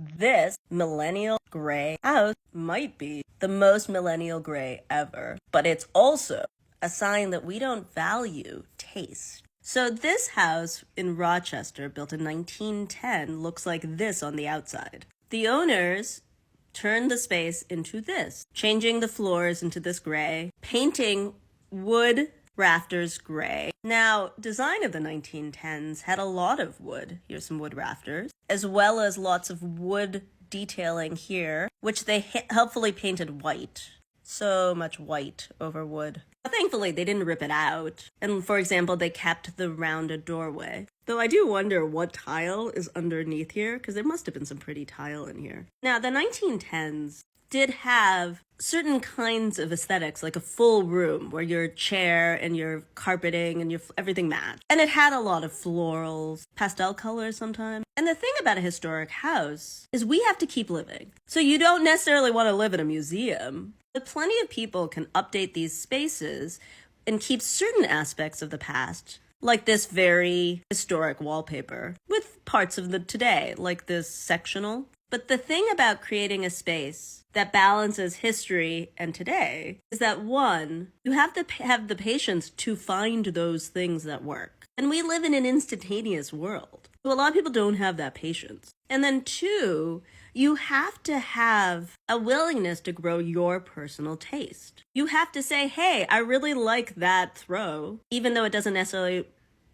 This Millennial Grey house might be the most Millennial Grey ever, but it's also a sign that we don't value taste. So this house in Rochester, built in 1910, looks like this on the outside. The owners turned the space into this, changing the floors into this gray, painting wood rafters gray. Now, design of the 1910s had a lot of wood. Here's some wood rafters, as well as lots of wood detailing here, which they helpfully painted white. So much white over wood. Thankfully, they didn't rip it out. And for example, they kept the rounded doorway. Though I do wonder what tile is underneath here, because there must have been some pretty tile in here. Now, the 1910s did have certain kinds of aesthetics, like a full room where your chair and your carpeting and your everything matched. And it had a lot of florals, pastel colors sometimes. And the thing about a historic house is we have to keep living. So you don't necessarily want to live in a museum, but plenty of people can update these spaces and keep certain aspects of the past, like this very historic wallpaper, with parts of the today, like this sectional. But the thing about creating a space that balances history and today is that, one, you have to have the patience to find those things that work. And we live in an instantaneous world. So a lot of people don't have that patience. And then two, you have to have a willingness to grow your personal taste. You have to say, hey, I really like that throw, even though it doesn't necessarily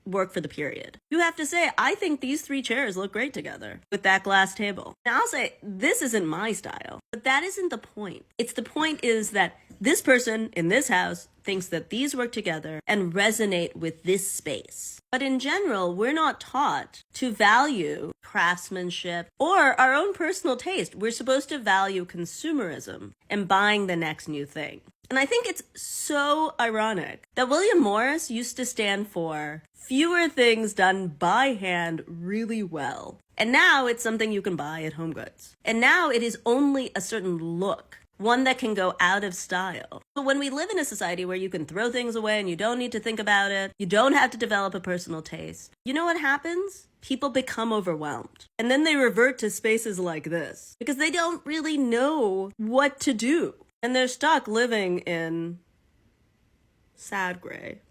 work for the period. You have to say, I think these three chairs look great together with that glass table. Now I'll say, this isn't my style, but that isn't the point. The point is that this person in this house thinks that these work together and resonate with this space. But in general, we're not taught to value craftsmanship or our own personal taste. We're supposed to value consumerism and buying the next new thing. And I think it's so ironic that William Morris used to stand for fewer things done by hand really well. And now it's something you can buy at Home Goods. And now it is only a certain look, one that can go out of style. But when we live in a society where you can throw things away and you don't need to think about it, you don't have to develop a personal taste, you know what happens? People become overwhelmed. And then they revert to spaces like this because they don't really know what to do. And they're stuck living in sad gray.